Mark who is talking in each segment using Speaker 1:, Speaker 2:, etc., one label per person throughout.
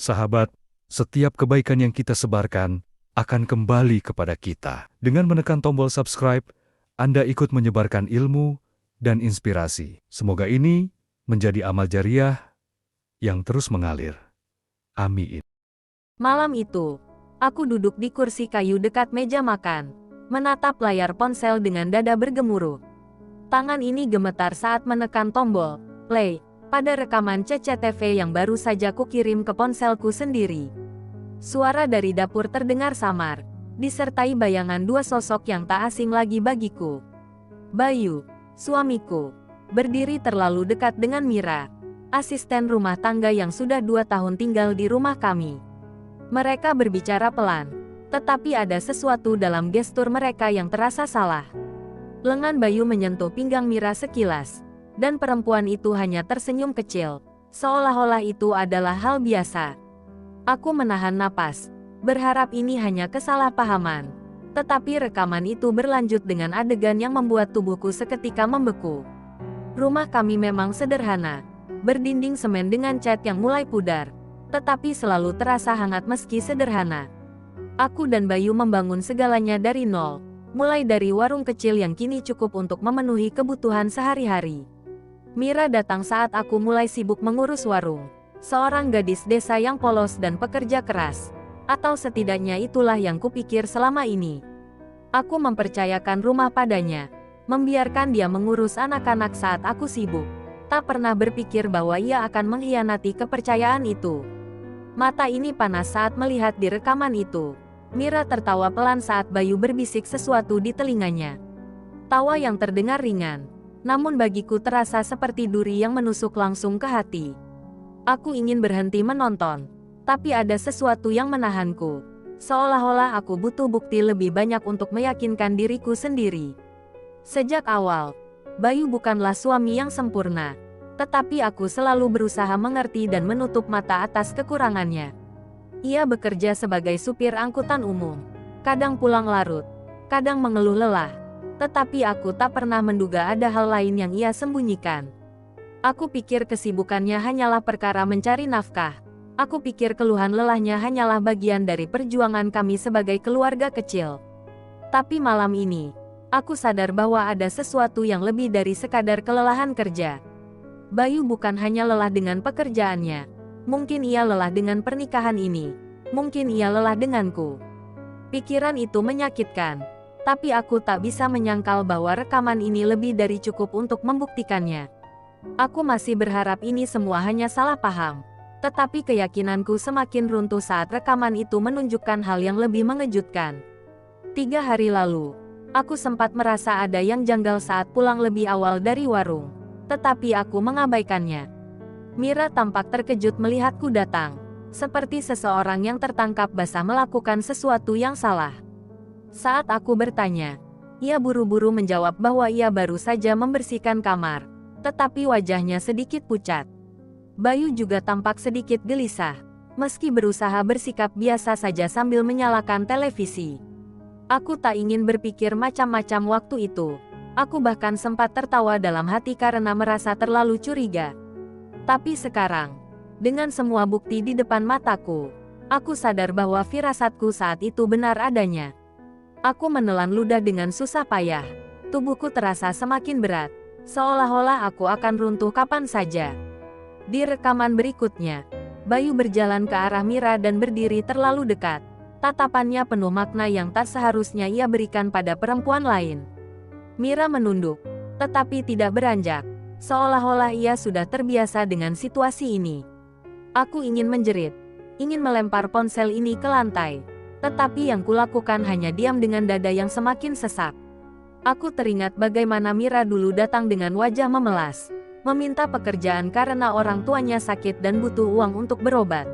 Speaker 1: Sahabat, setiap kebaikan yang kita sebarkan akan kembali kepada kita. Dengan menekan tombol subscribe, Anda ikut menyebarkan ilmu dan inspirasi. Semoga ini menjadi amal jariah yang terus mengalir. Amin.
Speaker 2: Malam itu, aku duduk di kursi kayu dekat meja makan, menatap layar ponsel dengan dada bergemuruh. Tangan ini gemetar saat menekan tombol play pada rekaman CCTV yang baru saja kukirim ke ponselku sendiri. Suara dari dapur terdengar samar, disertai bayangan dua sosok yang tak asing lagi bagiku. Bayu, suamiku, berdiri terlalu dekat dengan Mira, asisten rumah tangga yang sudah 2 tahun tinggal di rumah kami. Mereka berbicara pelan, tetapi ada sesuatu dalam gestur mereka yang terasa salah. Lengan Bayu menyentuh pinggang Mira sekilas, dan perempuan itu hanya tersenyum kecil, seolah-olah itu adalah hal biasa. Aku menahan napas, berharap ini hanya kesalahpahaman. Tetapi rekaman itu berlanjut dengan adegan yang membuat tubuhku seketika membeku. Rumah kami memang sederhana, berdinding semen dengan cat yang mulai pudar, tetapi selalu terasa hangat meski sederhana. Aku dan Bayu membangun segalanya dari nol. Mulai dari warung kecil yang kini cukup untuk memenuhi kebutuhan sehari-hari. Mira datang saat aku mulai sibuk mengurus warung. Seorang gadis desa yang polos dan pekerja keras. Atau setidaknya itulah yang kupikir selama ini. Aku mempercayakan rumah padanya. Membiarkan dia mengurus anak-anak saat aku sibuk. Tak pernah berpikir bahwa ia akan mengkhianati kepercayaan itu. Mata ini panas saat melihat di rekaman itu. Mira tertawa pelan saat Bayu berbisik sesuatu di telinganya. Tawa yang terdengar ringan, namun bagiku terasa seperti duri yang menusuk langsung ke hati. Aku ingin berhenti menonton, tapi ada sesuatu yang menahanku. Seolah-olah aku butuh bukti lebih banyak untuk meyakinkan diriku sendiri. Sejak awal, Bayu bukanlah suami yang sempurna, tetapi aku selalu berusaha mengerti dan menutup mata atas kekurangannya. Ia bekerja sebagai supir angkutan umum, kadang pulang larut, kadang mengeluh lelah, tetapi aku tak pernah menduga ada hal lain yang ia sembunyikan. Aku pikir kesibukannya hanyalah perkara mencari nafkah. Aku pikir keluhan lelahnya hanyalah bagian dari perjuangan kami sebagai keluarga kecil. Tapi malam ini, aku sadar bahwa ada sesuatu yang lebih dari sekadar kelelahan kerja. Bayu bukan hanya lelah dengan pekerjaannya. Mungkin ia lelah dengan pernikahan ini. Mungkin ia lelah denganku. Pikiran itu menyakitkan. Tapi aku tak bisa menyangkal bahwa rekaman ini lebih dari cukup untuk membuktikannya. Aku masih berharap ini semua hanya salah paham. Tetapi keyakinanku semakin runtuh saat rekaman itu menunjukkan hal yang lebih mengejutkan. 3 hari lalu, aku sempat merasa ada yang janggal saat pulang lebih awal dari warung. Tetapi aku mengabaikannya. Mira tampak terkejut melihatku datang, seperti seseorang yang tertangkap basah melakukan sesuatu yang salah. Saat aku bertanya, ia buru-buru menjawab bahwa ia baru saja membersihkan kamar, tetapi wajahnya sedikit pucat. Bayu juga tampak sedikit gelisah, meski berusaha bersikap biasa saja sambil menyalakan televisi. Aku tak ingin berpikir macam-macam waktu itu. Aku bahkan sempat tertawa dalam hati karena merasa terlalu curiga. Tapi sekarang, dengan semua bukti di depan mataku, aku sadar bahwa firasatku saat itu benar adanya. Aku menelan ludah dengan susah payah. Tubuhku terasa semakin berat, seolah-olah aku akan runtuh kapan saja. Di rekaman berikutnya, Bayu berjalan ke arah Mira dan berdiri terlalu dekat. Tatapannya penuh makna yang tak seharusnya ia berikan pada perempuan lain. Mira menunduk, tetapi tidak beranjak. Seolah-olah ia sudah terbiasa dengan situasi ini. Aku ingin menjerit, ingin melempar ponsel ini ke lantai. Tetapi yang kulakukan hanya diam dengan dada yang semakin sesak. Aku teringat bagaimana Mira dulu datang dengan wajah memelas, meminta pekerjaan karena orang tuanya sakit dan butuh uang untuk berobat.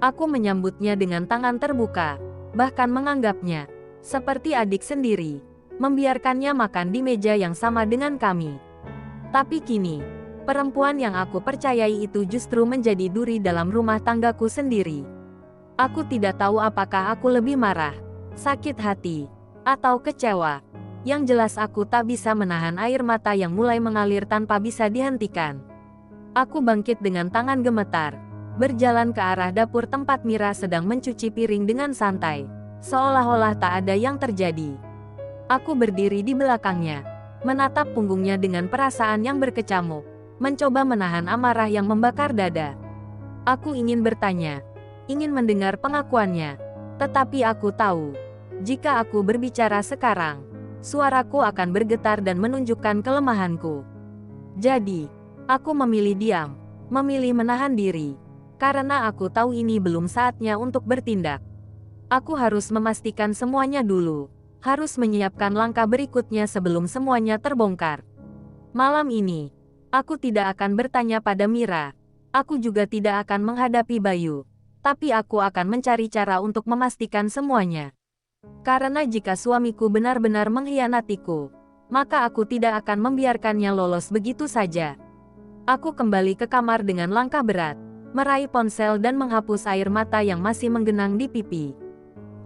Speaker 2: Aku menyambutnya dengan tangan terbuka, bahkan menganggapnya seperti adik sendiri, membiarkannya makan di meja yang sama dengan kami. Tapi kini, perempuan yang aku percayai itu justru menjadi duri dalam rumah tanggaku sendiri. Aku tidak tahu apakah aku lebih marah, sakit hati, atau kecewa. Yang jelas aku tak bisa menahan air mata yang mulai mengalir tanpa bisa dihentikan. Aku bangkit dengan tangan gemetar, berjalan ke arah dapur tempat Mira sedang mencuci piring dengan santai, seolah-olah tak ada yang terjadi. Aku berdiri di belakangnya, menatap punggungnya dengan perasaan yang berkecamuk, mencoba menahan amarah yang membakar dada. Aku ingin bertanya, ingin mendengar pengakuannya, tetapi aku tahu, jika aku berbicara sekarang, suaraku akan bergetar dan menunjukkan kelemahanku. Jadi, aku memilih diam, memilih menahan diri, karena aku tahu ini belum saatnya untuk bertindak. Aku harus memastikan semuanya dulu, harus menyiapkan langkah berikutnya sebelum semuanya terbongkar. Malam ini, aku tidak akan bertanya pada Mira, aku juga tidak akan menghadapi Bayu, tapi aku akan mencari cara untuk memastikan semuanya. Karena jika suamiku benar-benar mengkhianatiku, maka aku tidak akan membiarkannya lolos begitu saja. Aku kembali ke kamar dengan langkah berat, meraih ponsel dan menghapus air mata yang masih menggenang di pipi.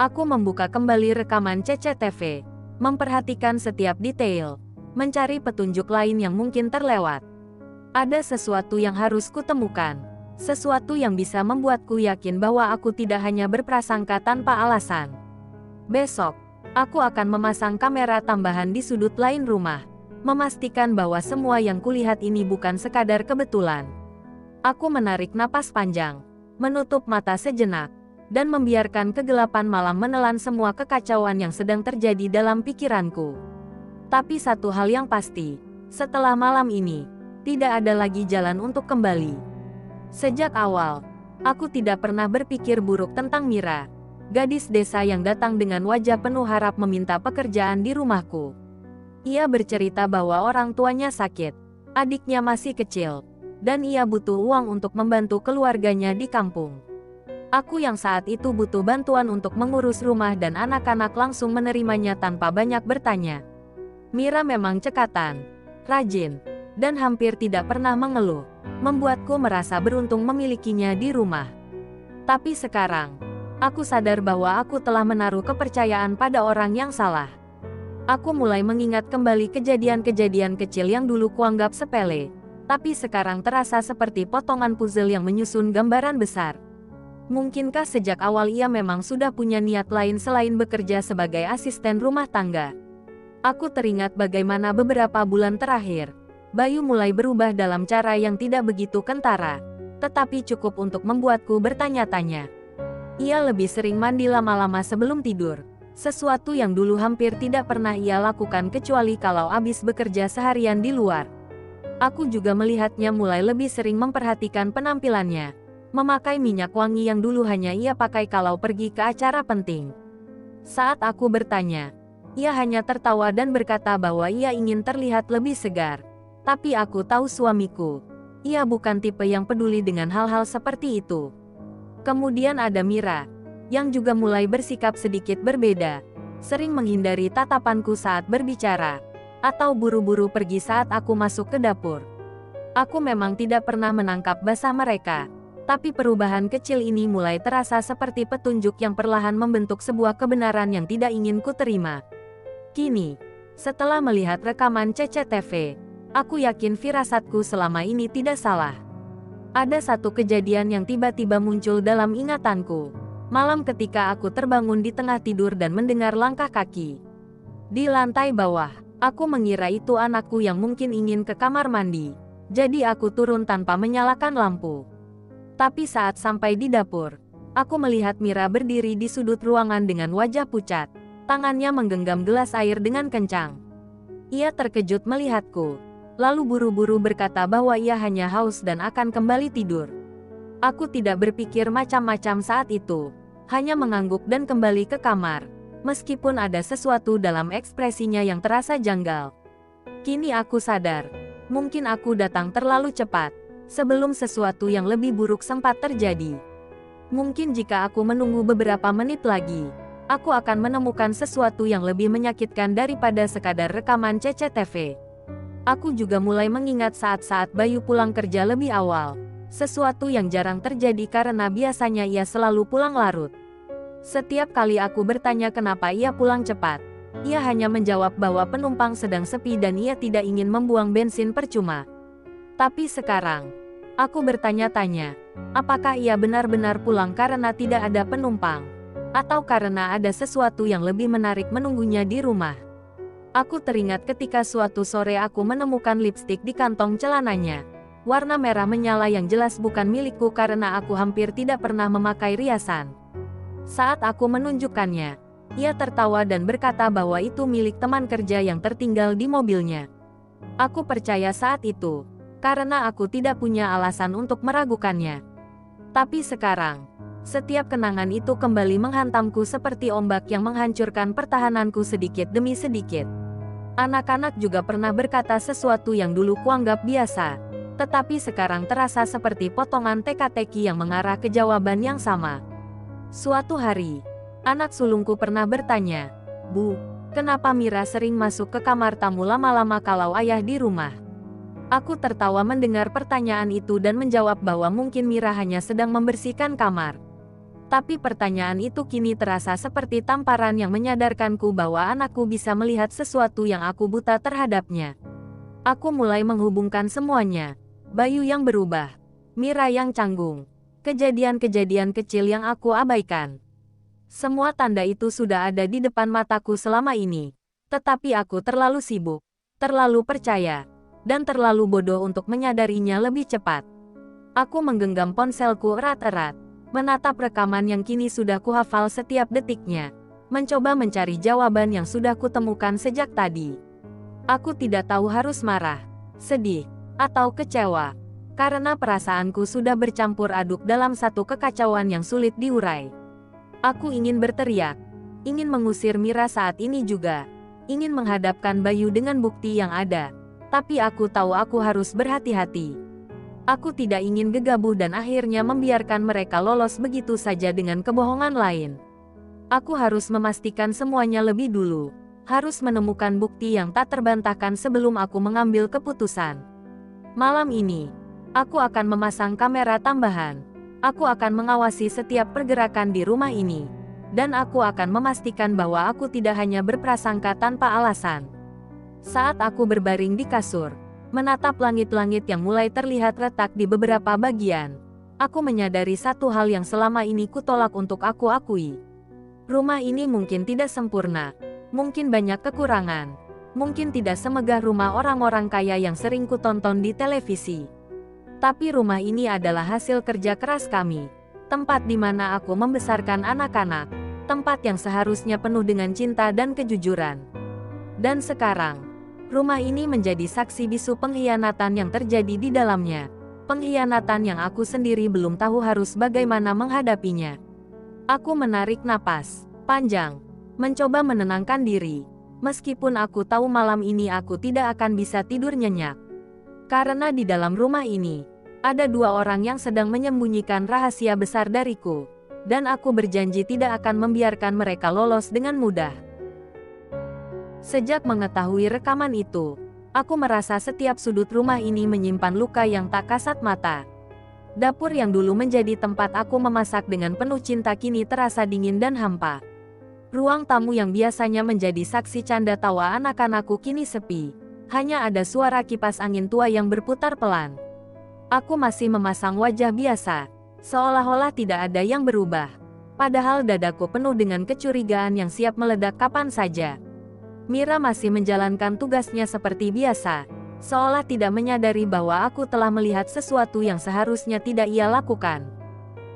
Speaker 2: Aku membuka kembali rekaman CCTV, memperhatikan setiap detail, mencari petunjuk lain yang mungkin terlewat. Ada sesuatu yang harus kutemukan, sesuatu yang bisa membuatku yakin bahwa aku tidak hanya berprasangka tanpa alasan. Besok, aku akan memasang kamera tambahan di sudut lain rumah, memastikan bahwa semua yang kulihat ini bukan sekadar kebetulan. Aku menarik napas panjang, menutup mata sejenak, dan membiarkan kegelapan malam menelan semua kekacauan yang sedang terjadi dalam pikiranku. Tapi satu hal yang pasti, setelah malam ini, tidak ada lagi jalan untuk kembali. Sejak awal, aku tidak pernah berpikir buruk tentang Mira, gadis desa yang datang dengan wajah penuh harap meminta pekerjaan di rumahku. Ia bercerita bahwa orang tuanya sakit, adiknya masih kecil, dan ia butuh uang untuk membantu keluarganya di kampung. Aku yang saat itu butuh bantuan untuk mengurus rumah dan anak-anak langsung menerimanya tanpa banyak bertanya. Mira memang cekatan, rajin, dan hampir tidak pernah mengeluh, membuatku merasa beruntung memilikinya di rumah. Tapi sekarang, aku sadar bahwa aku telah menaruh kepercayaan pada orang yang salah. Aku mulai mengingat kembali kejadian-kejadian kecil yang dulu kuanggap sepele, tapi sekarang terasa seperti potongan puzzle yang menyusun gambaran besar. Mungkinkah sejak awal ia memang sudah punya niat lain selain bekerja sebagai asisten rumah tangga? Aku teringat bagaimana beberapa bulan terakhir, Bayu mulai berubah dalam cara yang tidak begitu kentara, tetapi cukup untuk membuatku bertanya-tanya. Ia lebih sering mandi lama-lama sebelum tidur, sesuatu yang dulu hampir tidak pernah ia lakukan kecuali kalau habis bekerja seharian di luar. Aku juga melihatnya mulai lebih sering memperhatikan penampilannya, memakai minyak wangi yang dulu hanya ia pakai kalau pergi ke acara penting. Saat aku bertanya, ia hanya tertawa dan berkata bahwa ia ingin terlihat lebih segar. Tapi aku tahu suamiku, ia bukan tipe yang peduli dengan hal-hal seperti itu. Kemudian ada Mira, yang juga mulai bersikap sedikit berbeda, sering menghindari tatapanku saat berbicara, atau buru-buru pergi saat aku masuk ke dapur. Aku memang tidak pernah menangkap basah mereka, tapi perubahan kecil ini mulai terasa seperti petunjuk yang perlahan membentuk sebuah kebenaran yang tidak ingin kuterima. Kini, setelah melihat rekaman CCTV, aku yakin firasatku selama ini tidak salah. Ada satu kejadian yang tiba-tiba muncul dalam ingatanku. Malam ketika aku terbangun di tengah tidur dan mendengar langkah kaki di lantai bawah, aku mengira itu anakku yang mungkin ingin ke kamar mandi. Jadi aku turun tanpa menyalakan lampu. Tapi saat sampai di dapur, aku melihat Mira berdiri di sudut ruangan dengan wajah pucat. Tangannya menggenggam gelas air dengan kencang. Ia terkejut melihatku, lalu buru-buru berkata bahwa ia hanya haus dan akan kembali tidur. Aku tidak berpikir macam-macam saat itu, hanya mengangguk dan kembali ke kamar, meskipun ada sesuatu dalam ekspresinya yang terasa janggal. Kini aku sadar, mungkin aku datang terlalu cepat, sebelum sesuatu yang lebih buruk sempat terjadi. Mungkin jika aku menunggu beberapa menit lagi, aku akan menemukan sesuatu yang lebih menyakitkan daripada sekadar rekaman CCTV. Aku juga mulai mengingat saat-saat Bayu pulang kerja lebih awal, sesuatu yang jarang terjadi karena biasanya ia selalu pulang larut. Setiap kali aku bertanya kenapa ia pulang cepat, ia hanya menjawab bahwa penumpang sedang sepi dan ia tidak ingin membuang bensin percuma. Tapi sekarang, Aku bertanya-tanya, apakah ia benar-benar pulang karena tidak ada penumpang? Atau karena ada sesuatu yang lebih menarik menunggunya di rumah? Aku teringat ketika suatu sore aku menemukan lipstik di kantong celananya. Warna merah menyala yang jelas bukan milikku karena aku hampir tidak pernah memakai riasan. Saat aku menunjukkannya, ia tertawa dan berkata bahwa itu milik teman kerja yang tertinggal di mobilnya. Aku percaya saat itu, karena aku tidak punya alasan untuk meragukannya. Tapi sekarang, setiap kenangan itu kembali menghantamku seperti ombak yang menghancurkan pertahananku sedikit demi sedikit. Anak-anak juga pernah berkata sesuatu yang dulu kuanggap biasa, tetapi sekarang terasa seperti potongan teka-teki yang mengarah ke jawaban yang sama. Suatu hari, anak sulungku pernah bertanya, "Bu, kenapa Mira sering masuk ke kamar tamu lama-lama kalau ayah di rumah?" Aku tertawa mendengar pertanyaan itu dan menjawab bahwa mungkin Mira hanya sedang membersihkan kamar. Tapi pertanyaan itu kini terasa seperti tamparan yang menyadarkanku bahwa anakku bisa melihat sesuatu yang aku buta terhadapnya. Aku mulai menghubungkan semuanya. Bayu yang berubah, Mira yang canggung, kejadian-kejadian kecil yang aku abaikan. Semua tanda itu sudah ada di depan mataku selama ini. Tetapi aku terlalu sibuk, terlalu percaya, dan terlalu bodoh untuk menyadarinya lebih cepat. Aku menggenggam ponselku erat-erat, menatap rekaman yang kini sudah kuhafal setiap detiknya, mencoba mencari jawaban yang sudah kutemukan sejak tadi. Aku tidak tahu harus marah, sedih, atau kecewa, karena perasaanku sudah bercampur aduk dalam satu kekacauan yang sulit diurai. Aku ingin berteriak, ingin mengusir Mira saat ini juga, ingin menghadapkan Bayu dengan bukti yang ada. Tapi aku tahu aku harus berhati-hati. Aku tidak ingin gegabah dan akhirnya membiarkan mereka lolos begitu saja dengan kebohongan lain. Aku harus memastikan semuanya lebih dulu. Harus menemukan bukti yang tak terbantahkan sebelum aku mengambil keputusan. Malam ini, aku akan memasang kamera tambahan. Aku akan mengawasi setiap pergerakan di rumah ini. Dan aku akan memastikan bahwa aku tidak hanya berprasangka tanpa alasan. Saat aku berbaring di kasur, menatap langit-langit yang mulai terlihat retak di beberapa bagian, aku menyadari satu hal yang selama ini kutolak untuk aku akui. Rumah ini mungkin tidak sempurna, mungkin banyak kekurangan, mungkin tidak semegah rumah orang-orang kaya yang sering kutonton di televisi. Tapi rumah ini adalah hasil kerja keras kami, tempat di mana aku membesarkan anak-anak, tempat yang seharusnya penuh dengan cinta dan kejujuran. Dan sekarang, rumah ini menjadi saksi bisu pengkhianatan yang terjadi di dalamnya. Pengkhianatan yang aku sendiri belum tahu harus bagaimana menghadapinya. Aku menarik napas panjang, mencoba menenangkan diri. Meskipun aku tahu malam ini aku tidak akan bisa tidur nyenyak. Karena di dalam rumah ini, ada dua orang yang sedang menyembunyikan rahasia besar dariku. Dan aku berjanji tidak akan membiarkan mereka lolos dengan mudah. Sejak mengetahui rekaman itu, aku merasa setiap sudut rumah ini menyimpan luka yang tak kasat mata. Dapur yang dulu menjadi tempat aku memasak dengan penuh cinta kini terasa dingin dan hampa. Ruang tamu yang biasanya menjadi saksi canda tawa anak-anakku kini sepi. Hanya ada suara kipas angin tua yang berputar pelan. Aku masih memasang wajah biasa, seolah-olah tidak ada yang berubah. Padahal dadaku penuh dengan kecurigaan yang siap meledak kapan saja. Mira masih menjalankan tugasnya seperti biasa, seolah tidak menyadari bahwa aku telah melihat sesuatu yang seharusnya tidak ia lakukan.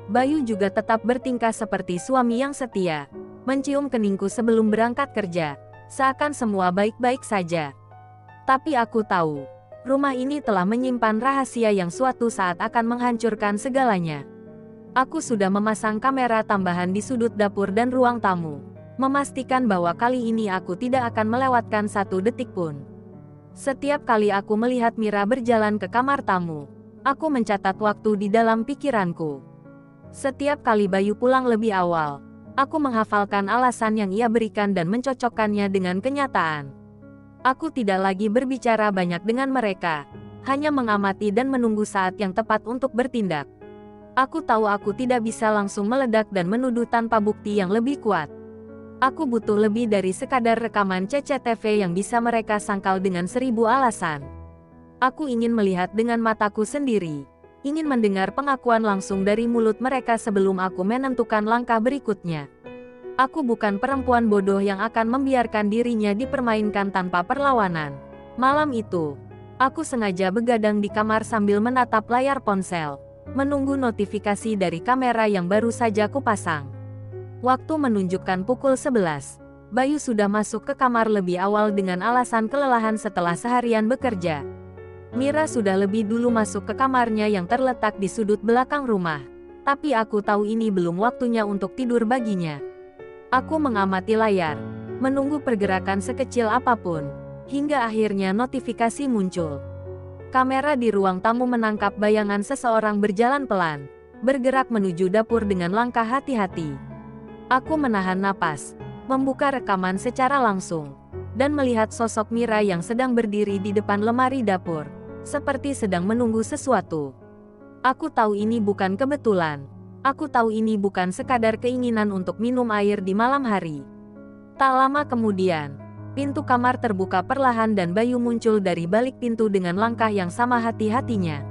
Speaker 2: Bayu juga tetap bertingkah seperti suami yang setia, mencium keningku sebelum berangkat kerja, seakan semua baik-baik saja. Tapi aku tahu, rumah ini telah menyimpan rahasia yang suatu saat akan menghancurkan segalanya. Aku sudah memasang kamera tambahan di sudut dapur dan ruang tamu, memastikan bahwa kali ini aku tidak akan melewatkan satu detik pun. Setiap kali aku melihat Mira berjalan ke kamar tamu, aku mencatat waktu di dalam pikiranku. Setiap kali Bayu pulang lebih awal, aku menghafalkan alasan yang ia berikan dan mencocokkannya dengan kenyataan. Aku tidak lagi berbicara banyak dengan mereka, hanya mengamati dan menunggu saat yang tepat untuk bertindak. Aku tahu aku tidak bisa langsung meledak dan menuduh tanpa bukti yang lebih kuat. Aku butuh lebih dari sekadar rekaman CCTV yang bisa mereka sangkal dengan 1000 alasan. Aku ingin melihat dengan mataku sendiri, ingin mendengar pengakuan langsung dari mulut mereka sebelum aku menentukan langkah berikutnya. Aku bukan perempuan bodoh yang akan membiarkan dirinya dipermainkan tanpa perlawanan. Malam itu, aku sengaja begadang di kamar sambil menatap layar ponsel, menunggu notifikasi dari kamera yang baru saja kupasang. Waktu menunjukkan pukul 11. Bayu sudah masuk ke kamar lebih awal dengan alasan kelelahan setelah seharian bekerja. Mira sudah lebih dulu masuk ke kamarnya yang terletak di sudut belakang rumah. Tapi aku tahu ini belum waktunya untuk tidur baginya. Aku mengamati layar, menunggu pergerakan sekecil apapun, hingga akhirnya notifikasi muncul. Kamera di ruang tamu menangkap bayangan seseorang berjalan pelan, bergerak menuju dapur dengan langkah hati-hati. Aku menahan napas, membuka rekaman secara langsung, dan melihat sosok Mira yang sedang berdiri di depan lemari dapur, seperti sedang menunggu sesuatu. Aku tahu ini bukan kebetulan. Aku tahu ini bukan sekadar keinginan untuk minum air di malam hari. Tak lama kemudian, pintu kamar terbuka perlahan dan Bayu muncul dari balik pintu dengan langkah yang sama hati-hatinya.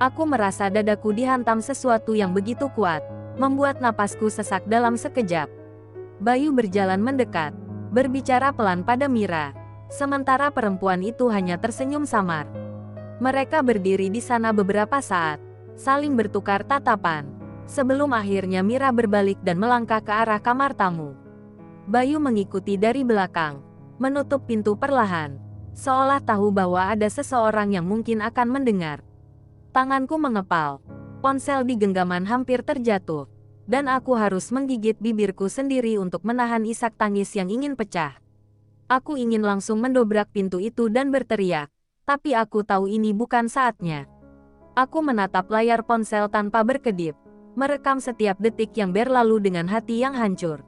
Speaker 2: Aku merasa dadaku dihantam sesuatu yang begitu kuat, membuat napasku sesak dalam sekejap. Bayu berjalan mendekat, berbicara pelan pada Mira, sementara perempuan itu hanya tersenyum samar. Mereka berdiri di sana beberapa saat, saling bertukar tatapan, sebelum akhirnya Mira berbalik dan melangkah ke arah kamar tamu. Bayu mengikuti dari belakang, menutup pintu perlahan, seolah tahu bahwa ada seseorang yang mungkin akan mendengar. Tanganku mengepal, ponsel di genggaman hampir terjatuh, dan aku harus menggigit bibirku sendiri untuk menahan isak tangis yang ingin pecah. Aku ingin langsung mendobrak pintu itu dan berteriak, tapi aku tahu ini bukan saatnya. Aku menatap layar ponsel tanpa berkedip, merekam setiap detik yang berlalu dengan hati yang hancur.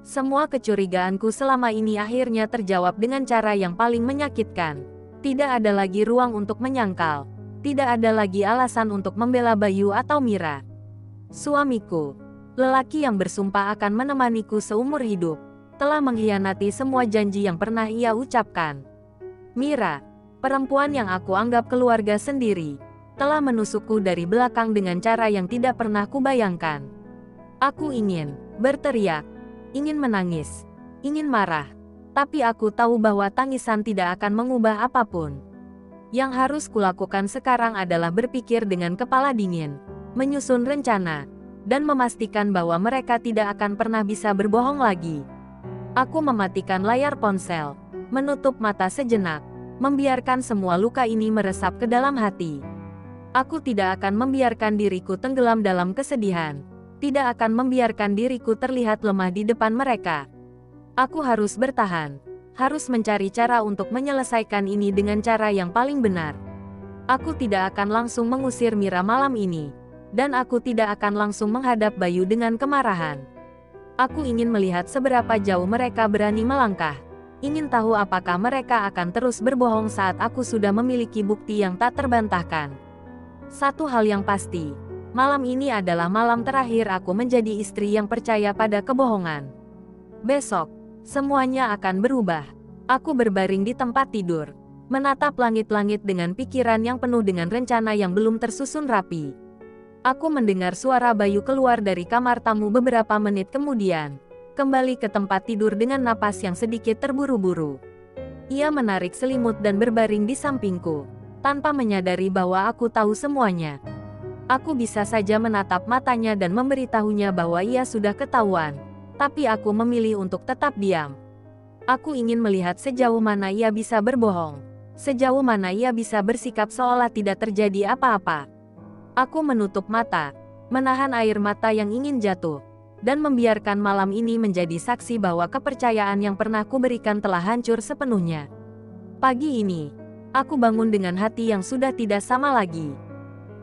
Speaker 2: Semua kecurigaanku selama ini akhirnya terjawab dengan cara yang paling menyakitkan. Tidak ada lagi ruang untuk menyangkal. Tidak ada lagi alasan untuk membela Bayu atau Mira. Suamiku, lelaki yang bersumpah akan menemaniku seumur hidup, telah mengkhianati semua janji yang pernah ia ucapkan. Mira, perempuan yang aku anggap keluarga sendiri, telah menusukku dari belakang dengan cara yang tidak pernah kubayangkan. Aku ingin berteriak, ingin menangis, ingin marah, tapi aku tahu bahwa tangisan tidak akan mengubah apapun. Yang harus kulakukan sekarang adalah berpikir dengan kepala dingin, menyusun rencana, dan memastikan bahwa mereka tidak akan pernah bisa berbohong lagi. Aku mematikan layar ponsel, menutup mata sejenak, membiarkan semua luka ini meresap ke dalam hati. Aku tidak akan membiarkan diriku tenggelam dalam kesedihan, tidak akan membiarkan diriku terlihat lemah di depan mereka. Aku harus bertahan, harus mencari cara untuk menyelesaikan ini dengan cara yang paling benar. Aku tidak akan langsung mengusir Mira malam ini. Dan aku tidak akan langsung menghadap Bayu dengan kemarahan. Aku ingin melihat seberapa jauh mereka berani melangkah. Ingin tahu apakah mereka akan terus berbohong saat aku sudah memiliki bukti yang tak terbantahkan. Satu hal yang pasti, malam ini adalah malam terakhir aku menjadi istri yang percaya pada kebohongan. Besok, semuanya akan berubah. Aku berbaring di tempat tidur, menatap langit-langit dengan pikiran yang penuh dengan rencana yang belum tersusun rapi. Aku mendengar suara Bayu keluar dari kamar tamu beberapa menit kemudian, kembali ke tempat tidur dengan napas yang sedikit terburu-buru. Ia menarik selimut dan berbaring di sampingku, tanpa menyadari bahwa aku tahu semuanya. Aku bisa saja menatap matanya dan memberitahunya bahwa ia sudah ketahuan, tapi aku memilih untuk tetap diam. Aku ingin melihat sejauh mana ia bisa berbohong, sejauh mana ia bisa bersikap seolah tidak terjadi apa-apa. Aku menutup mata, menahan air mata yang ingin jatuh, dan membiarkan malam ini menjadi saksi bahwa kepercayaan yang pernah kuberikan telah hancur sepenuhnya. Pagi ini, aku bangun dengan hati yang sudah tidak sama lagi.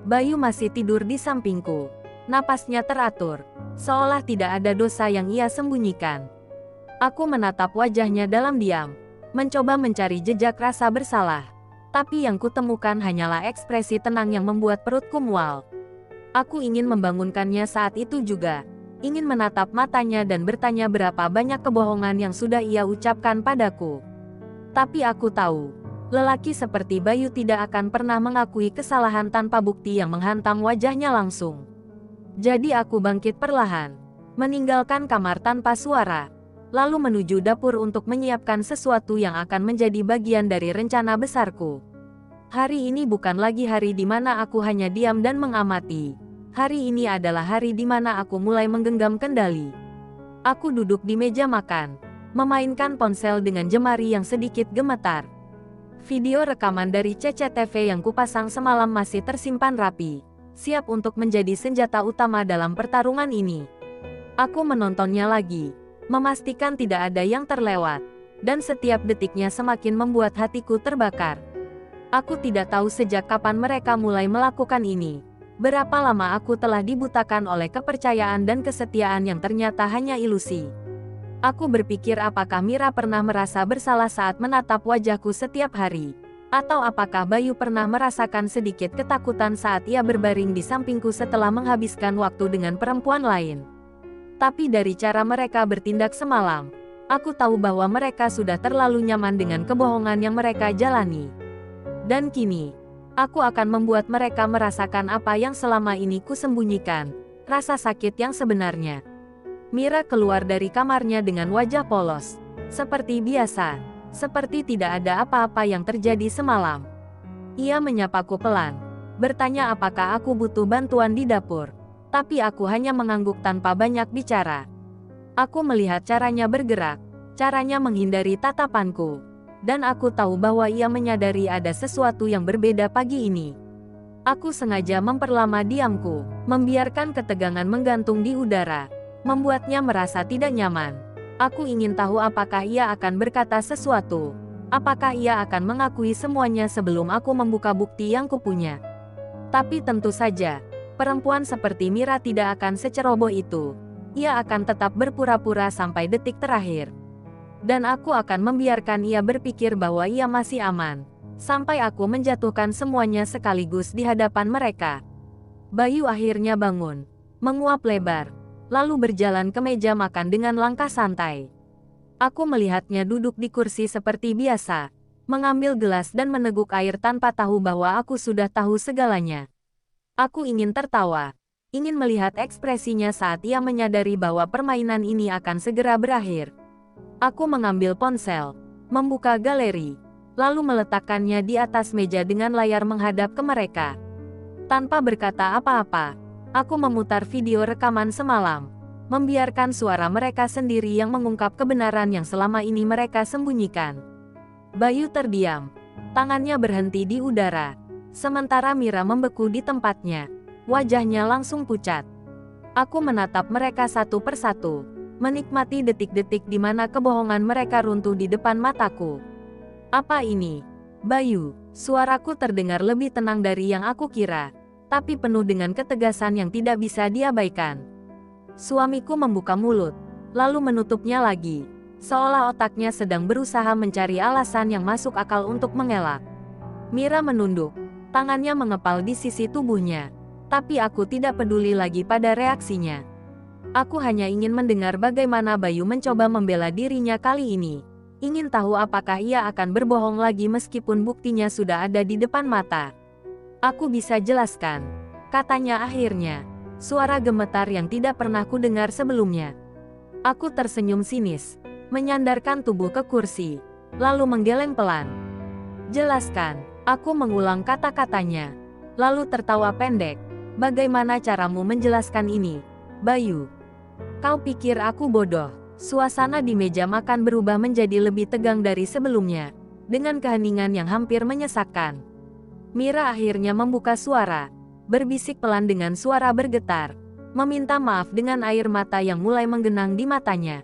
Speaker 2: Bayu masih tidur di sampingku, napasnya teratur, seolah tidak ada dosa yang ia sembunyikan. Aku menatap wajahnya dalam diam, mencoba mencari jejak rasa bersalah. Tapi yang kutemukan hanyalah ekspresi tenang yang membuat perutku mual. Aku ingin membangunkannya saat itu juga, ingin menatap matanya dan bertanya berapa banyak kebohongan yang sudah ia ucapkan padaku. Tapi aku tahu, Lelaki seperti Bayu tidak akan pernah mengakui kesalahan tanpa bukti yang menghantam wajahnya langsung. Jadi aku bangkit perlahan, meninggalkan kamar tanpa suara, lalu menuju dapur untuk menyiapkan sesuatu yang akan menjadi bagian dari rencana besarku. Hari ini bukan lagi hari di mana aku hanya diam dan mengamati. Hari ini adalah hari di mana aku mulai menggenggam kendali. Aku duduk di meja makan, memainkan ponsel dengan jemari yang sedikit gemetar. Video rekaman dari CCTV yang kupasang semalam masih tersimpan rapi, siap untuk menjadi senjata utama dalam pertarungan ini. Aku menontonnya lagi, memastikan tidak ada yang terlewat, dan setiap detiknya semakin membuat hatiku terbakar. Aku tidak tahu sejak kapan mereka mulai melakukan ini. Berapa lama aku telah dibutakan oleh kepercayaan dan kesetiaan yang ternyata hanya ilusi. Aku berpikir apakah Mira pernah merasa bersalah saat menatap wajahku setiap hari? Atau apakah Bayu pernah merasakan sedikit ketakutan saat ia berbaring di sampingku setelah menghabiskan waktu dengan perempuan lain? Tapi dari cara mereka bertindak semalam, aku tahu bahwa mereka sudah terlalu nyaman dengan kebohongan yang mereka jalani. Dan kini, aku akan membuat mereka merasakan apa yang selama ini kusembunyikan, rasa sakit yang sebenarnya. Mira keluar dari kamarnya dengan wajah polos. Seperti biasa, seperti tidak ada apa-apa yang terjadi semalam. Ia menyapaku pelan, bertanya apakah aku butuh bantuan di dapur. Tapi aku hanya mengangguk tanpa banyak bicara. Aku melihat caranya bergerak, caranya menghindari tatapanku. Dan aku tahu bahwa ia menyadari ada sesuatu yang berbeda pagi ini. Aku sengaja memperlama diamku, membiarkan ketegangan menggantung di udara. Membuatnya merasa tidak nyaman. Aku ingin tahu apakah ia akan berkata sesuatu. Apakah ia akan mengakui semuanya sebelum aku membuka bukti yang kupunya. Tapi tentu saja, perempuan seperti Mira tidak akan seceroboh itu. Ia akan tetap berpura-pura sampai detik terakhir. Dan aku akan membiarkan ia berpikir bahwa ia masih aman, sampai aku menjatuhkan semuanya sekaligus di hadapan mereka. Bayu akhirnya bangun, menguap lebar, lalu berjalan ke meja makan dengan langkah santai. Aku melihatnya duduk di kursi seperti biasa, mengambil gelas dan meneguk air tanpa tahu bahwa aku sudah tahu segalanya. Aku ingin tertawa, ingin melihat ekspresinya saat ia menyadari bahwa permainan ini akan segera berakhir. Aku mengambil ponsel, membuka galeri, lalu meletakkannya di atas meja dengan layar menghadap ke mereka. Tanpa berkata apa-apa, aku memutar video rekaman semalam, membiarkan suara mereka sendiri yang mengungkap kebenaran yang selama ini mereka sembunyikan. Bayu terdiam, tangannya berhenti di udara, sementara Mira membeku di tempatnya, wajahnya langsung pucat. Aku menatap mereka satu persatu, menikmati detik-detik di mana kebohongan mereka runtuh di depan mataku. Apa ini? Bayu, suaraku terdengar lebih tenang dari yang aku kira, tapi penuh dengan ketegasan yang tidak bisa diabaikan. Suamiku membuka mulut, lalu menutupnya lagi, seolah otaknya sedang berusaha mencari alasan yang masuk akal untuk mengelak. Mira menunduk, tangannya mengepal di sisi tubuhnya, tapi aku tidak peduli lagi pada reaksinya. Aku hanya ingin mendengar bagaimana Bayu mencoba membela dirinya kali ini. Ingin tahu apakah ia akan berbohong lagi meskipun buktinya sudah ada di depan mata. Aku bisa jelaskan, katanya akhirnya. Suara gemetar yang tidak pernah kudengar sebelumnya. Aku tersenyum sinis, menyandarkan tubuh ke kursi, lalu menggeleng pelan. Jelaskan, aku mengulang kata-katanya, lalu tertawa pendek. Bagaimana caramu menjelaskan ini, Bayu? Kau pikir aku bodoh? Suasana di meja makan berubah menjadi lebih tegang dari sebelumnya, dengan keheningan yang hampir menyesakkan. Mira akhirnya membuka suara, berbisik pelan dengan suara bergetar, meminta maaf dengan air mata yang mulai menggenang di matanya.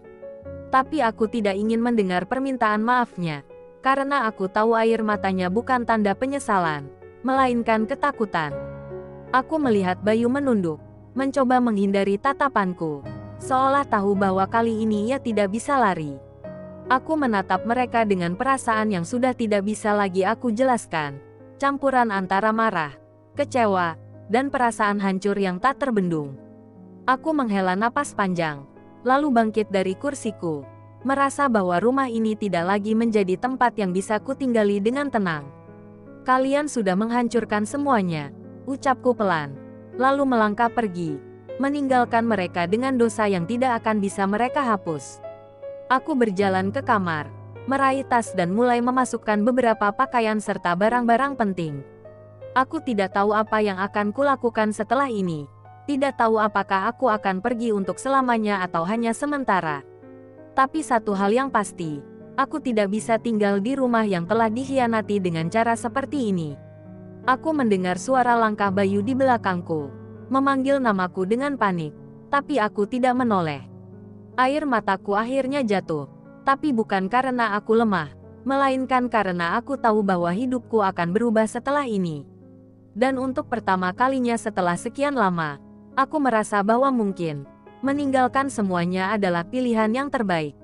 Speaker 2: Tapi aku tidak ingin mendengar permintaan maafnya, karena aku tahu air matanya bukan tanda penyesalan, melainkan ketakutan. Aku melihat Bayu menunduk, mencoba menghindari tatapanku, seolah tahu bahwa kali ini ia tidak bisa lari. Aku menatap mereka dengan perasaan yang sudah tidak bisa lagi aku jelaskan, campuran antara marah, kecewa, dan perasaan hancur yang tak terbendung. Aku menghela napas panjang, lalu bangkit dari kursiku, merasa bahwa rumah ini tidak lagi menjadi tempat yang bisa kutinggali dengan tenang. Kalian sudah menghancurkan semuanya, ucapku pelan. Lalu melangkah pergi, meninggalkan mereka dengan dosa yang tidak akan bisa mereka hapus. Aku berjalan ke kamar, meraih tas dan mulai memasukkan beberapa pakaian serta barang-barang penting. Aku tidak tahu apa yang akan kulakukan setelah ini. Tidak tahu apakah aku akan pergi untuk selamanya atau hanya sementara. Tapi satu hal yang pasti, aku tidak bisa tinggal di rumah yang telah dikhianati dengan cara seperti ini. Aku mendengar suara langkah Bayu di belakangku, memanggil namaku dengan panik, tapi aku tidak menoleh. Air mataku akhirnya jatuh, tapi bukan karena aku lemah, melainkan karena aku tahu bahwa hidupku akan berubah setelah ini. Dan untuk pertama kalinya setelah sekian lama, aku merasa bahwa mungkin meninggalkan semuanya adalah pilihan yang terbaik.